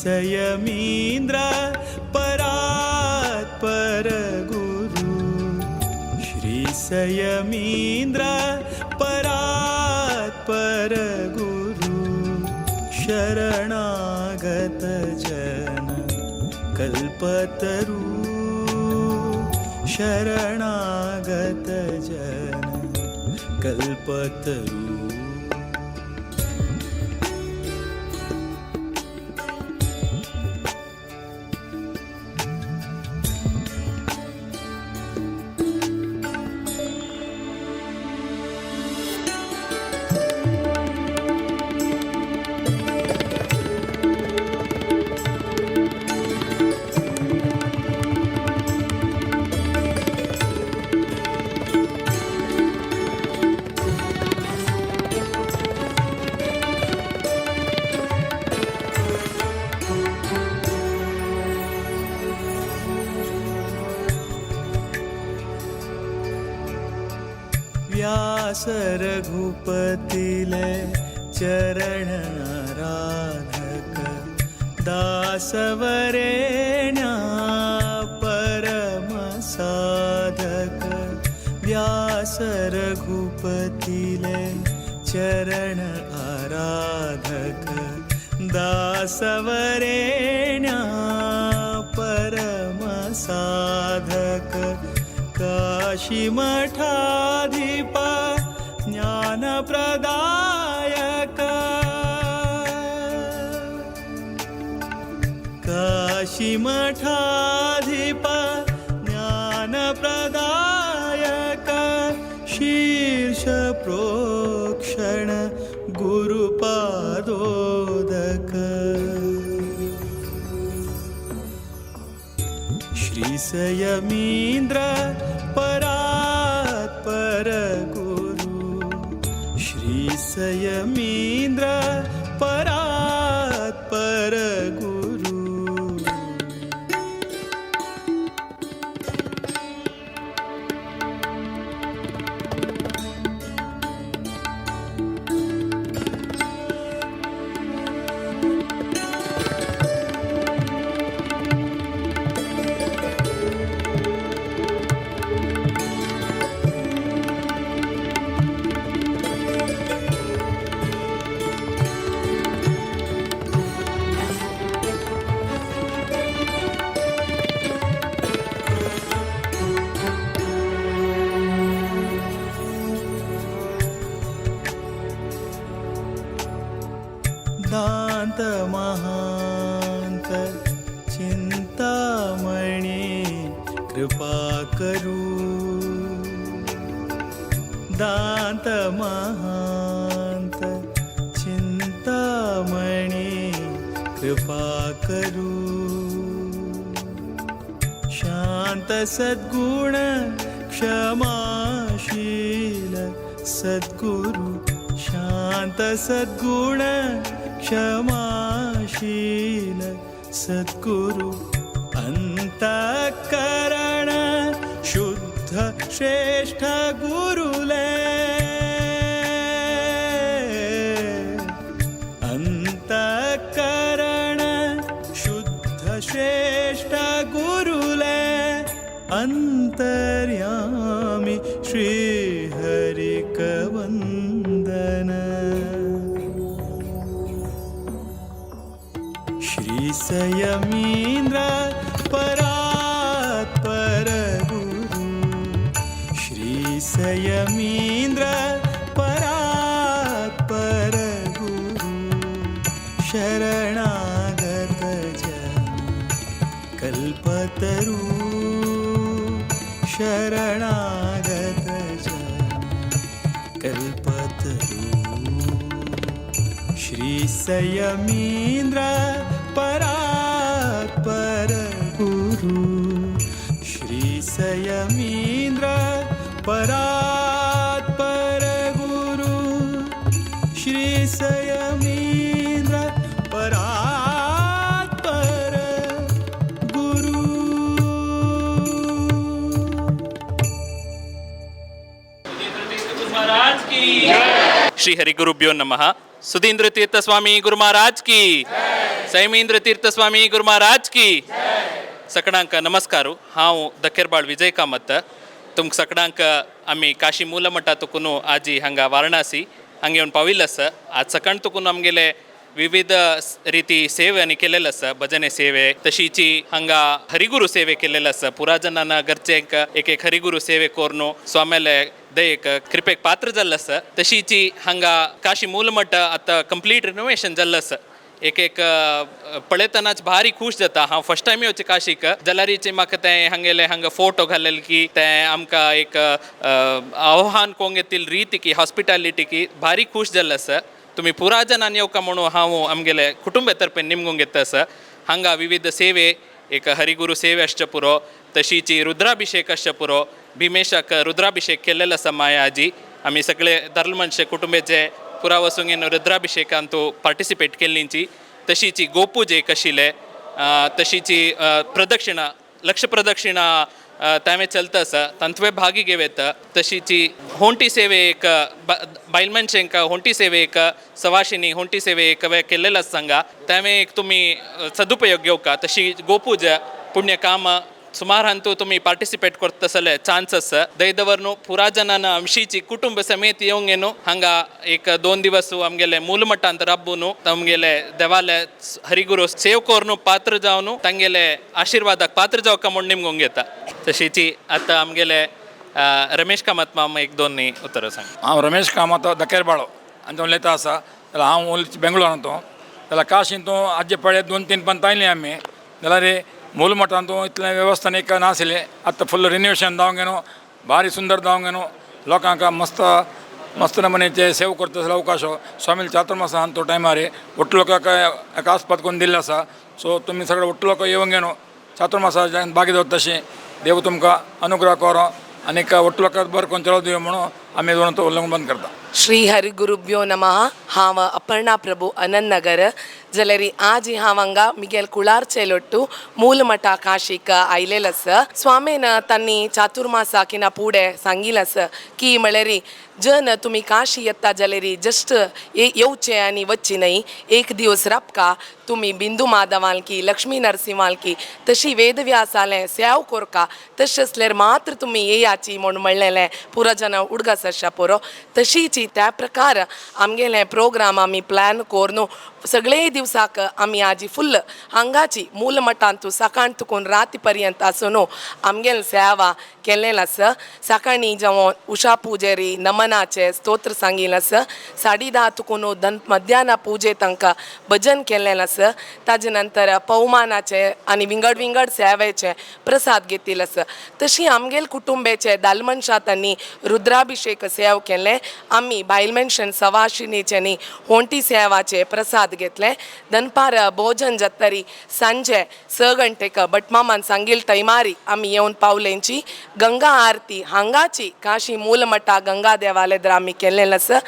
श्रीसंयमीन्द्र परात्पर गुरु, श्रीसंयमीन्द्र परात्पर गुरु, शरणागत जन कल्पतरु, शरणागत जन कल्पतरु। व्यास रघुपतिले चरण आराधक, दासवरेण्या परम साधक। व्यास रघुपतिले चरण आराधक, दासवरेण्या परम साधक। काशी मठाधिप ज्ञानप्रदायक, काशी मठाधिप ज्ञानप्रदायक। शीर्ष प्रोक्षण गुरुपादोदक, श्रीसंयमीन्द्र परात्पर गुरु, श्रीसंयमीन्द्र परात्पर गुरु। दांत महांत चिंतामणि कृपा करू, दांत महांत चिंतामणि कृपा करू। शांत सद्गुण क्षमाशील सद्गुरु, शांत सद्गुण क्षमाशील सद्गुरु। अंतःकरण शुद्ध श्रेष्ठ गुरुले, अंतःकरण शुद्ध श्रेष्ठ गुरुले। अंतर्यामी श्री हरिकवंदन, श्रीसंयमीन्द्र परात्पर गुरु, श्रीसंयमीन्द्र परात्पर गुरु। शरणागत जन कल्पतरु, शरणागत जन कल्पतरु। श्रीसंयमीन्द्र परात्पर गुरु, श्रीसंयमीन्द्र परात्पर विषयमीन्द्र परात्पर गुरु. महाराज की श्री हरि गुरुभ्यो नमः. सुधींद्र तीर्थ स्वामी गुरु महाराज की, सैमींद्र तीर्थ स्वामी गुरु महाराज की. सगळ्यांक नमस्कार. हांव दखेरबाळ विजय कामत. तुमक सगळ्यांक आमी काशी मूल मठा तुकून आजी हांगा वाराणसी हांगा येवन पाविल्ले आसा. आज सकाळ तुकून आमगेले विविध रिती सेवे आनी केलेले आसा. भजने सेवे तशीची हांगा हरिगुरू सेवे केलेले आसा. पुराजनान घरचेंक एक एक हरिगुरू सेवे कोरून स्वामेले दयेक कृपेक पात्र जाल्लो आसा. तशीची हांगा काशी मूल मठ आतां कंप्लीट रिनोवेशन जाल्लो आसा. एक एक पळयतनाच भारी खूश जाता. हांव फर्स्ट टायम येवचें काशीक जाल्यारीचे म्हाका तें हांगेले हांगा फोटो घालेले की तें आमकां एक आव्हान कोंग येतील रीती की हॉस्पिटॅलिटी की भारी खूश जाल्लो आसा. तुमी पुराजनान येवका म्हणून हांव आमगेले कुटुंबा तर्फे निमगूंक येता आसा. हांगा विविध सेवे एक हरिगुरू सेवे आसचे पुरो, तशीची रुद्राभिषेक आसचे पुरो. भीमेशाक रुद्राभिषेक केलेलो आसा माया आजी. आमी सगळे दादले मनशे कुटुंबाचे पुरा वचूंक येवन रुद्राभिषेकान तूं पार्टिसिपेट केल्लींची. तशीची गोपुजेक आशिल्ले, तशीची प्रदक्षिणा लक्ष प्रदक्षिणा तांवे चलता आसा तांतवे भागी घेवेत. तशीची होंटी सेवेक बायल मनशांक होंटी सेवेक सवाशिनी होंटी सेवेक केल्लेलो आसा सांगा. तांवे एक तुमी सदुपयोग घेवका. तशी गोपूज पुण्य काम सुमारांतू तुमी पार्टिसिपेट करता आसले चान्स आसा. दयदवर न्हू पुराजनान आमचीची कुटुंब समेत येवंक न्हू हांगा एक 2 दिवस आमगेले मूल मठांत राबून आमगेले देवाले हरिगुरू सेव करून पात्र जावन तांगेले आशिर्वादाक पात्र जावका म्हूण निमगूंक येता. तशीची आतां आमगेले रमेश कामत माम एक 2 उतरां सांग. हांव रमेश कामत दकेरबाळो आनी उलयता आसा. जाल्यार हांव बेंगलोरांतू जाल्यार काशींतू आजे पळय 2-3 पंत आयलीं आमी. जाल्यार मूल मठांतू इतलें वेवस्थानीक नाशिल्लें. आतां फुल्ल रिन्युवेशन जावंक न्हू भारी सुंदर जावंक न्हू. लोकांक मस्त मस्त नमुनेचे सेव करता आसलो अवकाश स्वामी चातुर्मासान तो टायमार ಒಟ್ಟು लोकांक एक आस्पाद करून दिल्लें आसा. सो तुमी सगळे ಒಟ್ಟು लोक येवंक न्हू चातुर्मासान बागी जावता तशें देव तुमकां अनुग्रह करो आनीक ಒಟ್ಟು लोकांक बरें करून चलो दिवं म्हणून आमी दोन तो उल्लंघन बंद करता. श्री हरि गुरुभ्यो नमः. हांव अपर्णा प्रभू अनंत नगर. जाल्यार आज हांव हांगा मिगेल कुळारचेलೊಟ್ಟು मूल मठा काशीक आयलेलो आसा. स्वामीन तांणी चातुर्मासाकिना फुडें सांगिल्लें आसा की म्हळ्यार जन तुमी काशी येता जाल्यार जस्ट येवचें आनी वच्ची न्हय. एक दिवस राबका तुमी बिंदू माधवाल की लक्ष्मी नरसिंहाल की तशी वेदव्यासालें सेव कोरका. तशें आसल्यार मात्र तुमी येयाची म्हूण म्हणलेलें पुराजना उडगास आसा पुरो. तशीची त्या प्रकार आमगेलें प्रोग्राम आमी प्लॅन करून सगळे दिवसाक आमी आजी फुल्ल हांगाची मूल मठांतू सकाळ तुकून राती पर्यंत आसून आमगेल सेवा केल्लें आसा. सकाळी जावं उशा पुजेरी नमनाचे स्तोत्र सांगिल्लें आसा. 10:30 तुकून मध्यान पुजे तांकां भजन केल्लें आसा. ताजे नंतर पवमानाचे आनी विंगड विंगड सेवेचे प्रसाद घेतिल्ले आसा. तशी आमगेल कुटुंबाचे दाल मनशांनी रुद्राभिषेक सेव केल्लें. आमी बायल मनशान सवाशिणीचे न्ही होंटी सेवाचे प्रसाद घेतले. दनपार भोजन जातरी सांजे 6 गंटेक भटमामान सांगिल टायमारी आमी येवन पावलेंची गंगा आरती हांगाची काशी मूल मठा गंगा देवालयद्र आमी केल्लें आसा.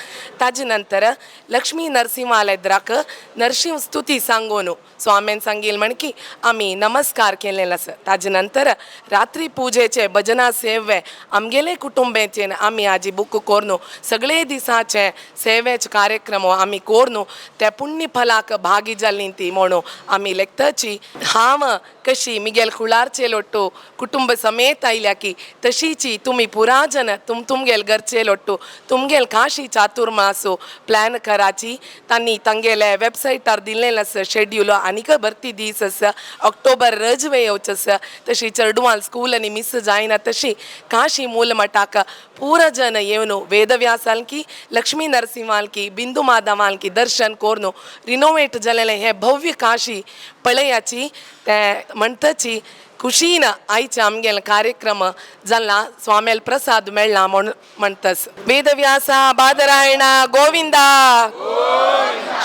ताजे नंतर लक्ष्मी नरसिंहालयद्राक नरसिंह स्तुती सांगून स्वामीन सांगिल म्हण की आमी नमस्कार केल्लें आसा. ताजे नंतर रात्री पुजेचे भजना सेवे आमगेले कुटुंबाचेन आमी आजी बूक करून सगळे दिसाचे सेवेचे कार्यक्रम आमी करून त्या पुण्य फलाक भागी जाल्लीं ती म्हणून आमी लेखताची. हांव कशी मिगेल कुळारचेलೊಟ್ಟು कुटुंब समेत आयल्या की तशीची तुमी पुराजन तुमगेल घरचेलೊಟ್ಟು तुमगेल काशी चातुर्मासो प्लॅन कराची. तांणी तांगेले वेबसायटार दिल्लें आसा शेड्यूल आनीक भरती दीस आसा. ऑक्टोबर रजवे येवचे आसा. तशी चेडवाल स्कूल आनी मिस जायना तशी काशी मूल मठाक पूरा जन येवन वेदव्यासाल की लक्ष्मी नरसिंहाल की बिंदू माधवाल की दर्शन करून रिनोवेट जालेलें हें भव्य काशी पळयाची. तें म्हणटाची खुशीन आयचे आमगेले कार्यक्रम जाल्ला. स्वामेल प्रसाद मेळ्ळा म्हूण म्हणटास. वेदव्यासा बादरायणा गोविंदा,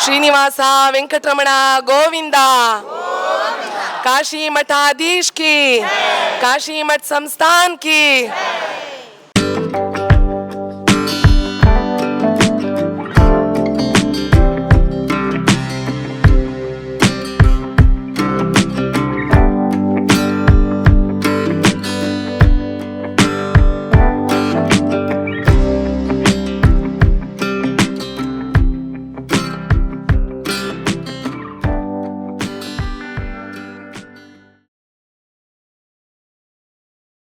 श्रीनिवासा वेंकटरमणा गोविंदा, काशी मठाधीश की, काशी मठ संस्थान की